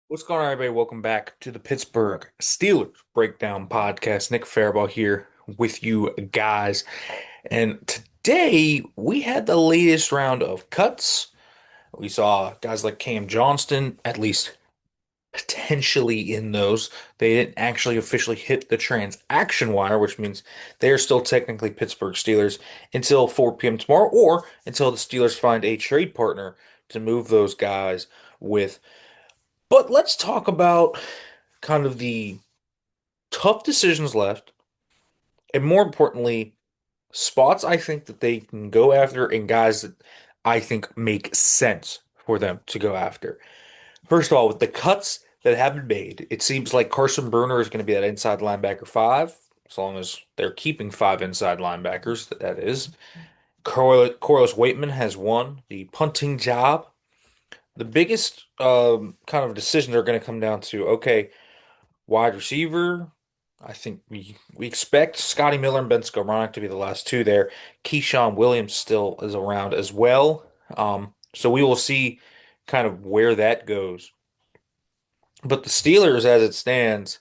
What's going on, everybody? Welcome back to the Pittsburgh Steelers Breakdown Podcast. Nick Farabaugh here with you guys. And today we had the latest round of cuts. We saw guys like Cam Johnston, at least potentially in those. They didn't actually officially hit the transaction wire, which means they are still technically Pittsburgh Steelers until 4 p.m. tomorrow or until the Steelers find a trade partner to move those guys with. But let's talk about kind of the tough decisions left, and more importantly, spots I think that they can go after and guys that I think make sense for them to go after. First of all, with the cuts that have been made, it seems like Carson Bruner is going to be that inside linebacker five, as long as they're keeping five inside linebackers, that is. Corliss Waitman has won the punting job. The biggest kind of decisions are going to come down to, okay, wide receiver, I think we expect Scotty Miller and Ben Skowronek to be the last two there. Keyshawn Williams still is around as well. So we will see kind of where that goes. But the Steelers, as it stands,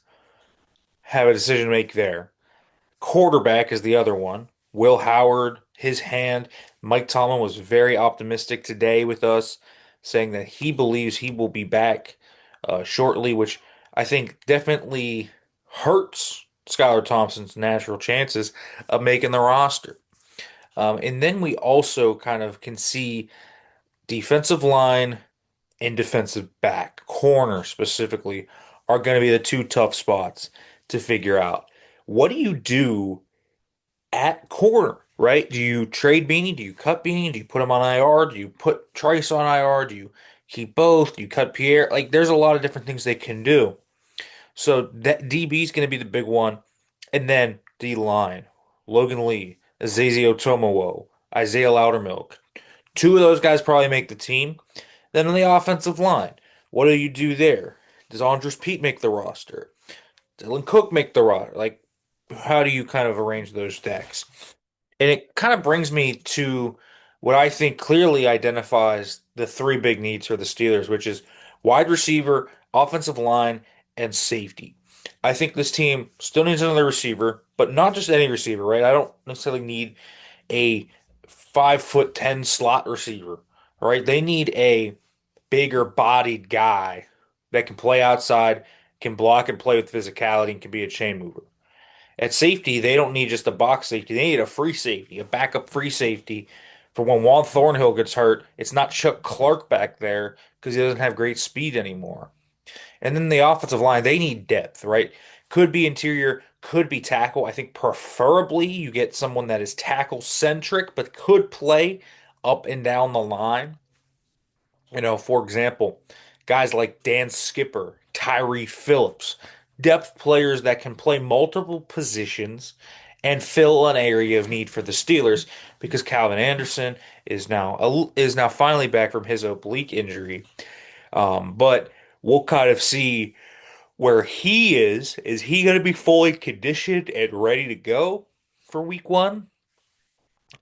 have a decision to make there. Quarterback is the other one. Will Howard, his hand. Mike Tomlin was very optimistic today with us, saying that he believes he will be back shortly, which I think definitely hurts Skylar Thompson's natural chances of making the roster. And then we also kind of can see defensive line and defensive back, corner specifically, are going to be the two tough spots to figure out. What do you do at corner, right? Do you trade Beanie? Do you cut Beanie? Do you put him on IR? Do you put Trice on IR? Do you keep both? Do you cut Pierre? Like, there's a lot of different things they can do. So that DB is going to be the big one. And then D line, Logan Lee, Azazie Otomowo, Isaiah Loudermilk. Two of those guys probably make the team. Then on the offensive line, what do you do there? Does Andres Pete make the roster? Dylan Cook make the roster? Like, how do you kind of arrange those decks? And it kind of brings me to what I think clearly identifies the three big needs for the Steelers, which is wide receiver, offensive line, and safety. I think this team still needs another receiver, but not just any receiver, right? I don't necessarily need a 5'10" slot receiver, right? They need a bigger bodied guy that can play outside, can block and play with physicality, and can be a chain mover. At safety, they don't need just a box safety. They need a free safety, a backup free safety for when Juan Thornhill gets hurt. It's not Chuck Clark back there because he doesn't have great speed anymore. And then the offensive line, they need depth, right? Could be interior, could be tackle. I think preferably you get someone that is tackle centric, but could play up and down the line. For example, guys like Dan Skipper, Tyree Phillips, depth players that can play multiple positions and fill an area of need for the Steelers because Calvin Anderson is now finally back from his oblique injury. But we'll kind of see where he is. Is he going to be fully conditioned and ready to go for week one?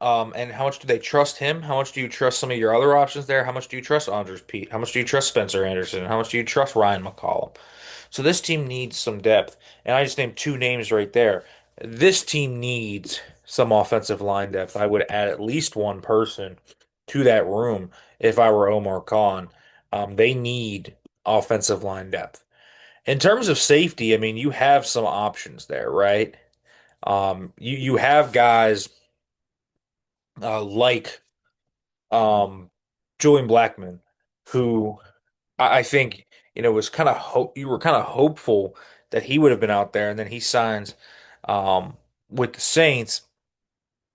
And how much do they trust him? How much do you trust some of your other options there? How much do you trust Andres Pete? How much do you trust Spencer Anderson? How much do you trust Ryan McCollum? So this team needs some depth. And I just named two names right there. This team needs some offensive line depth. I would add at least one person to that room if I were Omar Khan. They need offensive line depth. In terms of safety, I mean, you have some options there, right? You have guys like Julian Blackman, who I think was kind of hope you were kind of hopeful that he would have been out there, and then he signs with the Saints.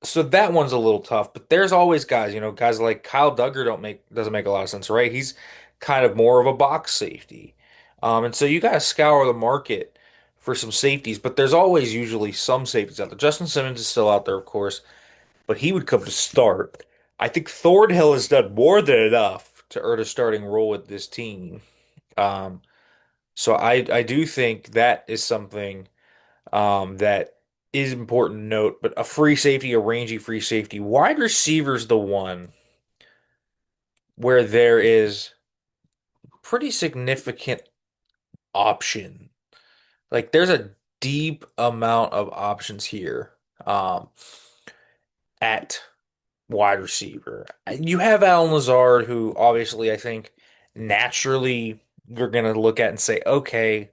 So that one's a little tough, but there's always guys, guys like Kyle Duggar doesn't make a lot of sense, right? He's kind of more of a box safety. And so you gotta scour the market for some safeties, but there's always usually some safeties out there. Justin Simmons is still out there, of course, but he would come to start. I think Thornhill has done more than enough to earn a starting role with this team. Um, so I do think that is something that is important to note. But a free safety, a rangy free safety, wide receiver's the one where there is pretty significant. option. Like there's a deep amount of options here um, at wide receiver. You have Alan Lazard, who obviously I think naturally you're going to look at and say, okay,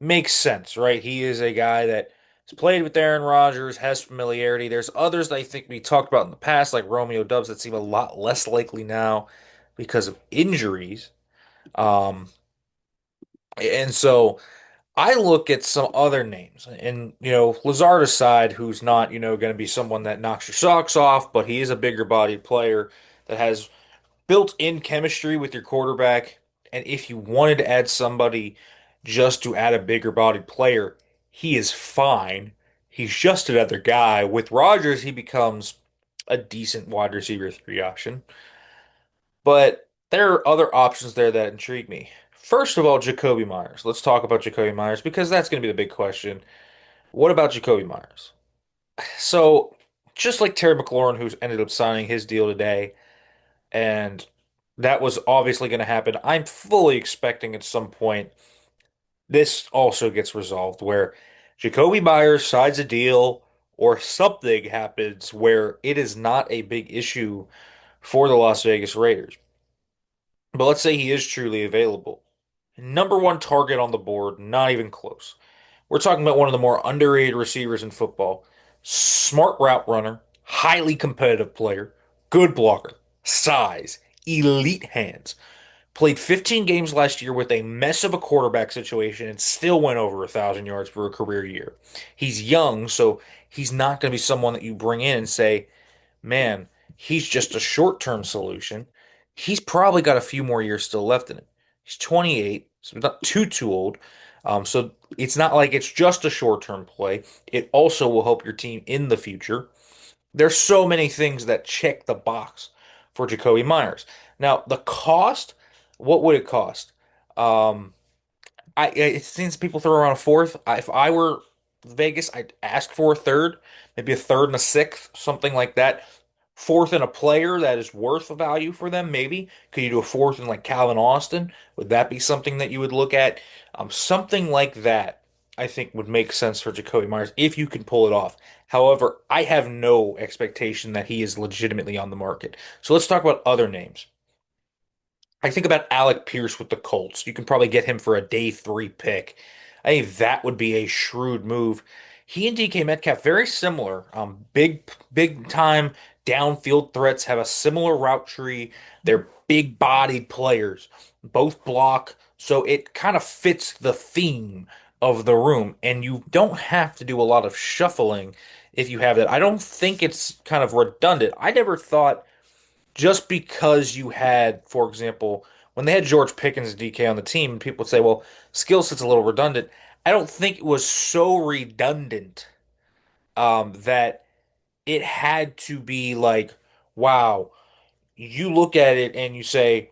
makes sense, right? He is a guy that has played with Aaron Rodgers, has familiarity. There's others that I think we talked about in the past, like Romeo Dubs, that seem a lot less likely now because of injuries. Um, and so I look at some other names, and Lazard aside, who's not going to be someone that knocks your socks off, but he is a bigger bodied player that has built-in chemistry with your quarterback. And if you wanted to add somebody just to add a bigger bodied player, he is fine. He's just another guy. With Rodgers, he becomes a decent wide receiver three option. But there are other options there that intrigue me. First of all, Jakobi Meyers. Let's talk about Jakobi Meyers because that's going to be the big question. What about Jakobi Meyers? So, just like Terry McLaurin, who's ended up signing his deal today, and that was obviously going to happen. I'm fully expecting at some point this also gets resolved where Jakobi Meyers signs a deal or something happens where it is not a big issue for the Las Vegas Raiders. But let's say he is truly available. Number one target on the board, not even close. We're talking about one of the more underrated receivers in football. Smart route runner, highly competitive player, good blocker, size, elite hands. Played 15 games last year with a mess of a quarterback situation and still went over 1,000 yards for a career year. He's young, so he's not going to be someone that you bring in and say, man, he's just a short-term solution. He's probably got a few more years still left in him. He's 28, so not too old. So it's not like it's just a short-term play. It also will help your team in the future. There's so many things that check the box for Jakobi Meyers. Now, the cost, what would it cost? Um, it seems people throw around a fourth. If I were Vegas, I'd ask for a third, maybe a third and a sixth, something like that. Fourth and a player that is worth a value for them, maybe. Could you do a fourth in like Calvin Austin? Would that be something that you would look at? Something like that, I think would make sense for Jakobi Meyers if you can pull it off. However, I have no expectation that he is legitimately on the market. So let's talk about other names. I think about Alec Pierce with the Colts. You can probably get him for a day three pick. I think that would be a shrewd move. He and DK Metcalf very similar. Big time downfield threats have a similar route tree. They're big bodied players, both block, so it kind of fits the theme of the room. And you don't have to do a lot of shuffling if you have that. I don't think it's kind of redundant. I never thought just because you had, for example, when they had George Pickens and DK on the team, people would say, well, skill set's a little redundant. I don't think it was so redundant that it had to be like, wow, you look at it and you say,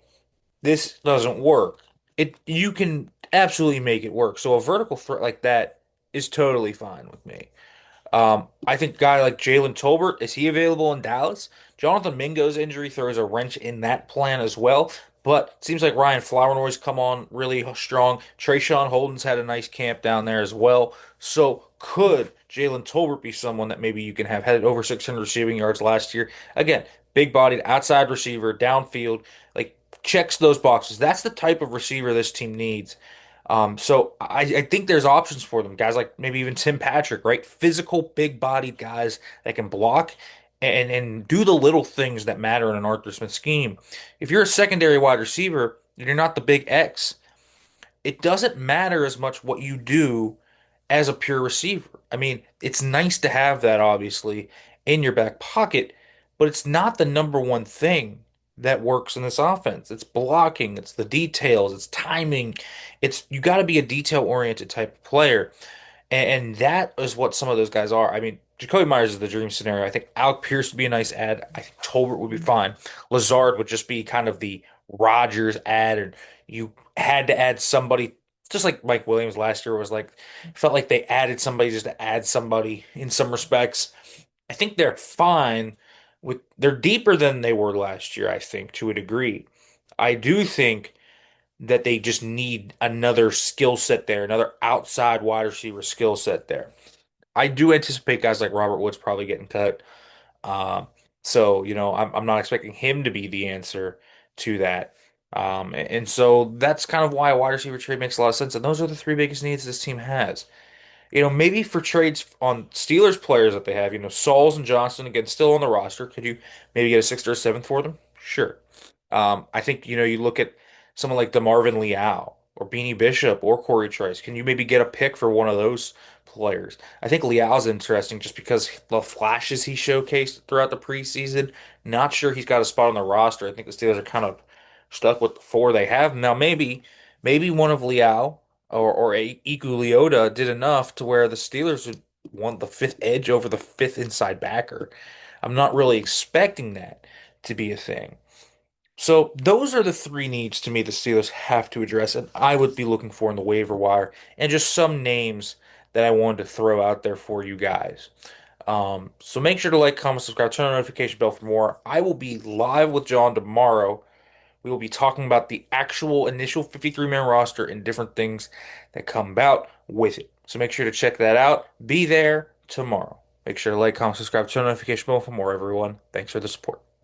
this doesn't work. You can absolutely make it work. So a vertical threat like that is totally fine with me. I think a guy like Jalen Tolbert, is he available in Dallas? Jonathan Mingo's injury throws a wrench in that plan as well. But it seems like Ryan Flournoy's come on really strong. Trayshawn Holden's had a nice camp down there as well. So could Jalen Tolbert be someone that maybe you can have had over 600 receiving yards last year? Again, big-bodied outside receiver, downfield, like checks those boxes. That's the type of receiver this team needs. So I think there's options for them. Guys like maybe even Tim Patrick, right? Physical, big-bodied guys that can block and do the little things that matter in an Arthur Smith scheme. If you're a secondary wide receiver and you're not the big X, it doesn't matter as much what you do as a pure receiver. I mean, it's nice to have that obviously in your back pocket, but it's not the number one thing that works in this offense. It's blocking, it's the details, it's timing. It's you got to be a detail-oriented type of player. And that is what some of those guys are. I mean, Jacoby Myers is the dream scenario. I think Alec Pierce would be a nice add. I think Tolbert would be fine. Lazard would just be kind of the Rodgers add, and you had to add somebody, just like Mike Williams last year was like, felt like they added somebody just to add somebody in some respects. I think they're fine they're deeper than they were last year, I think, to a degree. I do think that they just need another skill set there, another outside wide receiver skill set there. I do anticipate guys like Robert Woods probably getting cut. Um, so, I'm not expecting him to be the answer to that. And so that's kind of why a wide receiver trade makes a lot of sense. And those are the three biggest needs this team has. Maybe for trades on Steelers players that they have, Sauls and Johnson, again, still on the roster. Could you maybe get a sixth or a seventh for them? Sure. I think, you look at someone like DeMarvin Leal or Beanie Bishop or Corey Trice. Can you maybe get a pick for one of those players? I think Leal's interesting just because the flashes he showcased throughout the preseason. Not sure he's got a spot on the roster. I think the Steelers are kind of stuck with the four they have. Now, maybe one of Leal or Iku Leota did enough to where the Steelers would want the fifth edge over the fifth inside backer. I'm not really expecting that to be a thing. So those are the three needs to me the Steelers have to address, and I would be looking for in the waiver wire, and just some names that I wanted to throw out there for you guys. So make sure to like, comment, subscribe, turn on the notification bell for more. I will be live with John tomorrow. We will be talking about the actual initial 53-man roster and different things that come about with it. So make sure to check that out. Be there tomorrow. Make sure to like, comment, subscribe, turn on the notification bell for more, everyone. Thanks for the support.